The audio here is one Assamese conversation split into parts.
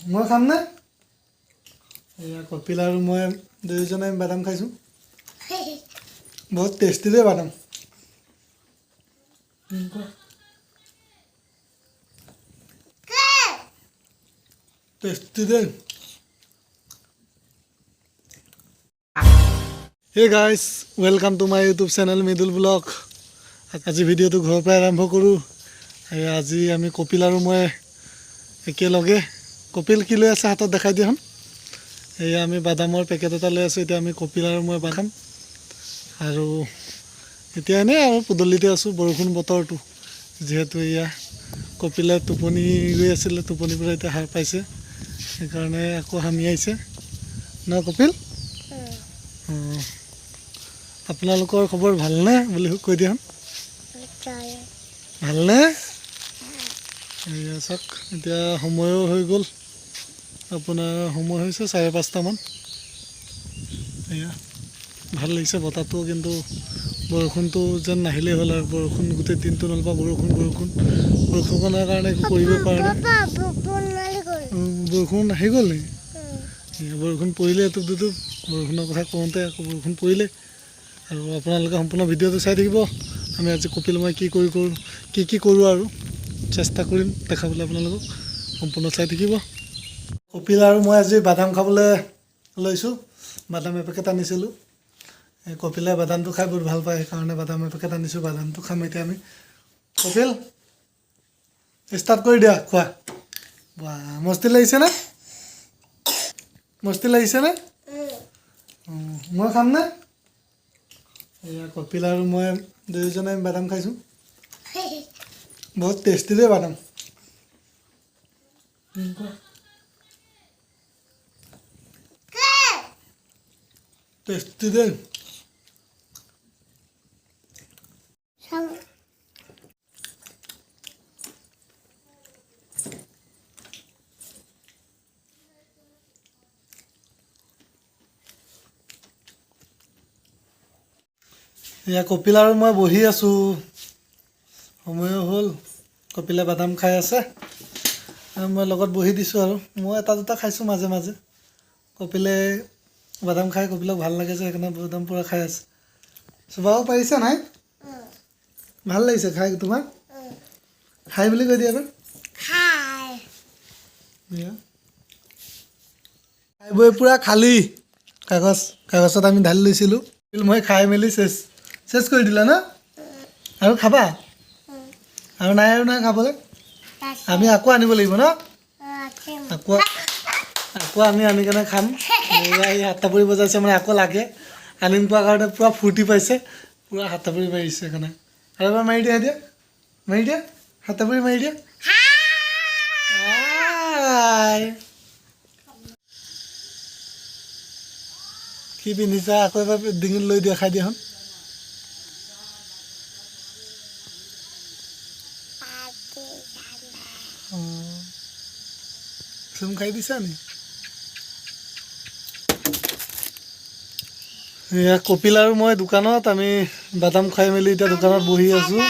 মই খাম নে এয়া কপিল আৰু মই দুয়োজনে বাদাম খাইছোঁ বহুত টেষ্টি দেই বাদাম টেষ্টি দেই hey guys welcome to my YouTube channel Mridul blog আজি ভিডিঅ'টো ঘৰৰ পৰাই আৰম্ভ কৰোঁ আজি আমি কপিল আৰু মই একেলগে কপিল কি লৈ আছে হাতত দেখাই দিয়ক এয়া আমি বাদামৰ পেকেট এটা লৈ আছোঁ এতিয়া আমি কপিল আৰু মই বাদাম আৰু এতিয়া এনেই আৰু পদূলিতে আছোঁ বৰষুণ বতৰটো যিহেতু এয়া কপিলে টোপনি গৈ আছিলে টোপনিৰ পৰা এতিয়া সাৰ পাইছে সেইকাৰণে আকৌ হামি আহিছে ন কপিল আপোনালোকৰ খবৰ ভালনে বুলি কৈ দিয়ক ভালনে এয়া চাওক এতিয়া সময়ো হৈ গ'ল আপোনাৰ সময় হৈছে 5:30মান এয়া ভাল লাগিছে বতাহটো কিন্তু বৰষুণটো যেন নাহিলেই হ'ল আৰু বৰষুণ গোটেই দিনটো নলবা বৰষুণৰ কাৰণে একো কৰিব পৰা নাই বৰষুণ আহি গ'ল নেকি বৰষুণ পৰিলে এইটো বৰষুণৰ কথা কওঁতে আকৌ বৰষুণ পৰিলে আৰু আপোনালোকে সম্পূৰ্ণ ভিডিঅ'টো চাই থাকিব আমি আজি কপিল মই কি কৰোঁ আৰু চেষ্টা কৰিম দেখাবলৈ আপোনালোকক সম্পূৰ্ণ চাই থাকিব কপিল আৰু মই আজি বাদাম খাবলৈ লৈছোঁ বাদাম এপেকেট আনিছিলোঁ এই কপিলে বাদামটো খাই বহুত ভাল পায় সেইকাৰণে বাদাম এপেকেট আনিছোঁ বাদামটো খাম এতিয়া আমি কপিল ষ্টাৰ্ট কৰি দিয়া খোৱা বা মস্তি লাগিছেনে মই খাম নে এয়া কপিল আৰু মই দুয়োজনে বাদাম খাইছোঁ বহুত টেষ্টি দেই বাদাম টেষ্টি দেই এয়া কপিল আৰু মই বহি আছোঁ সময়ো হ'ল কপিলে বাদাম খাই আছে আৰু মই লগত বহি দিছোঁ আৰু মই এটা দুটা খাইছোঁ মাজে মাজে কপিলে বাদাম খাই কপিলক ভাল লাগে যে সেইকাৰণে বাদাম পূৰা খাই আছে চুবাব পাৰিছে নাই ভাল লাগিছে খাই তোমাক খাই বুলি কৈ দিয়া এবাৰ খাই বৈ পূৰা খালী কাগজত আমি ঢালি লৈছিলোঁ মই খাই মেলি চেছ কৰি দিলা ন আৰু খাবা আৰু নাই খাবলৈ আমি আকৌ আনিব লাগিব ন আকৌ আমি আনি কেনে খাম এই হাতাপুৰি বজাইছে মানে আকৌ লাগে আনিম পোৱাৰ কাৰণে পূৰা ফূৰ্তি পাইছে পূৰা হাতাপুৰি মাৰিছে সেইকাৰণে আৰু এবাৰ মাৰি দিয়া হাতাপুৰি মাৰি দিয়া কি পিন্ধিছা আকৌ এবাৰ ডিঙিত লৈ দিয়া খাই দিয়াখন চুম খাই দিছা নি এয়া কপিল আৰু মই দোকানত আমি বাদাম খাই মেলি এতিয়া দোকানত বহি আছোঁ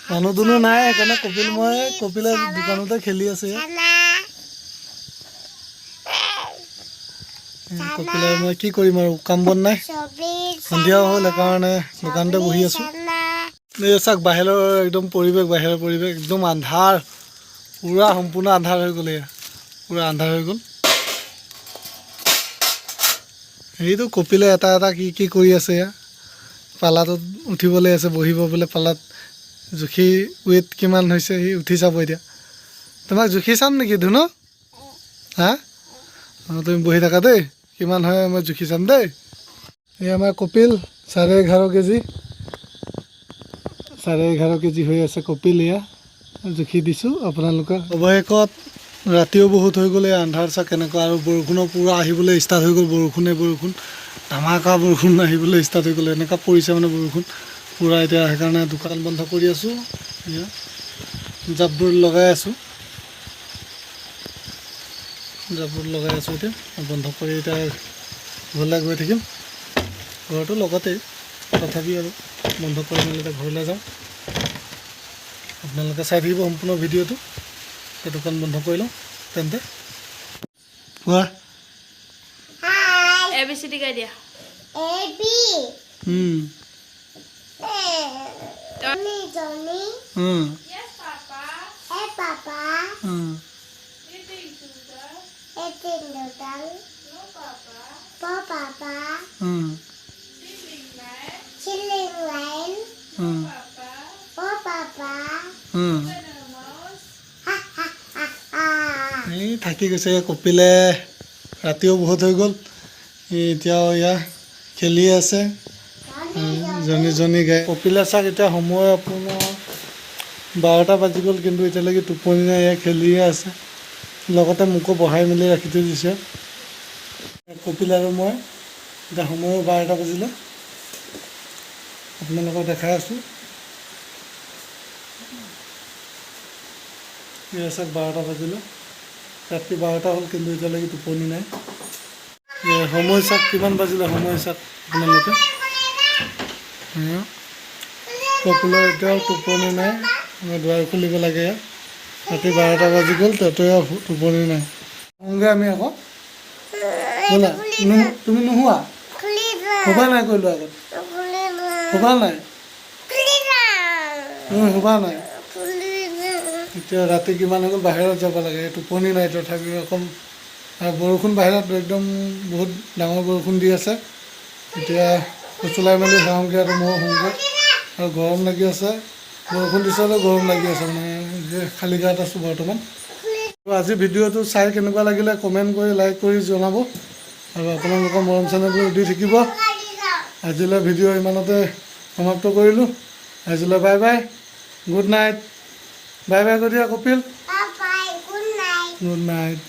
মানুহ দুনুহ নাই সেইকাৰণে কপিলে দোকানতে খেলি আছে কপিলে মই কি কৰিম আৰু কাম বন নাই সন্ধিয়াও হ'ল সেইকাৰণে দোকানতে বহি আছোঁ এই চাওক বাহিৰৰ পৰিৱেশ একদম আন্ধাৰ পূৰা সম্পূৰ্ণ আন্ধাৰ হৈ গ'ল পূৰা আন্ধাৰ হৈ গ'ল সেইটো কপিলে এটা কি কৰি আছে পালাটোত উঠিবলৈ আছে বহিব বোলে পালাত জুখি ৱেইট কিমান হৈছে সি উঠি চাব এতিয়া তোমাক জুখি চাম নেকি ধুনু হা তুমি বহি থাকা দেই কিমান হয় মই জুখি চাম দেই এই আমাৰ কপিল 11.5 কেজি 11.5 কেজি হৈ আছে কপিল জুখি দিছোঁ আপোনালোকক অৱশেষত ৰাতিও বহুত হৈ গ'ল আন্ধাৰ চাওক কেনেকুৱা আৰু বৰষুণো পূৰা আহিবলৈ ষ্টাৰ্ট হৈ গ'ল বৰষুণ ধামাকা বৰষুণ আহিবলৈ ষ্টাৰ্ট হৈ গ'ল এনেকুৱা পৰিছে মানে বৰষুণ পূৰা এতিয়া সেইকাৰণে দোকান বন্ধ কৰি আছোঁ জাপবোৰ লগাই আছোঁ এতিয়া বন্ধ কৰি এতিয়া ঘৰলৈ গৈ থাকিম ঘৰটো লগতেই তথাপি আৰু বন্ধ কৰি মেলি এতিয়া ঘৰলৈ যাওঁ আপোনালোকে চাই থাকিব সম্পূৰ্ণ ভিডিঅ'টো দোকান বন্ধ কৰি লওঁ তেন্তে কোৱা Hi. ABCD গাই দিয়া। A B. Johnny Johnny. Yes Papa. Hey Papa. Eating sugar. Eating noodle. No Papa. No Papa. Chilling rain. Chilling rain. No Papa. No Papa. Open a mouse. Ha ha ha ha. এই থাকি গৈছে কপিলে ৰাতিও বহুত হৈ গ'ল এতিয়াও এয়া খেলি আছে জনী গাই কপিলে চাক এতিয়া সময় আপোনাৰ 12টা বাজি গ'ল কিন্তু এতিয়ালৈকে টোপনি নাই এয়া খেলিয়ে আছে লগতে মোকো বহাই মেলি ৰাখি থৈ দিছে কপিল আৰু মই এতিয়া সময়ো 12টা বাজিলে আপোনালোকক দেখাই আছোঁ এয়া চাক 12টা বাজিলে ৰাতি 12টা হ'ল কিন্তু এতিয়ালৈকে টোপনি নাই সময় চাক কিমান বাজিলে সময় চাক আপোনালোকে কপিলৰ এতিয়াও টোপনি নাই মই দুৱাৰ খুলিব লাগে ৰাতি 12টা বাজি গ'ল তাতেও টোপনি নাই শুওঁগৈ আমি আকৌ ব'লা তুমি নোহোৱা শুবা নাই কৰিলোঁ আগত শুবা নাই তুমি শুবা নাই এতিয়া ৰাতি কিমান হৈ গ'ল বাহিৰত যাব লাগে টোপনি নাই তথাপিও অকণ বৰষুণ বাহিৰত একদম বহুত ডাঙৰ বৰষুণ দি আছে এতিয়া চলাই মেলি চাওঁগৈ আৰু মই শুওঁগৈ আৰু গৰম লাগি আছে বৰষুণ দিছে হ'লেও গৰম লাগি আছে মানে খালী গাত আছোঁ বৰ্তমান আজি ভিডিঅ'টো চাই কেনেকুৱা লাগিলে কমেণ্ট কৰি লাইক কৰি জনাব আৰু আপোনালোকৰ মৰম চেনেলবোৰ দি থাকিব আজিলৈ ভিডিঅ' ইমানতে সমাপ্ত কৰিলোঁ আজিলৈ bye bye good night bye bye কৰি দিয়া Kapil Bye bye. Good night. Good night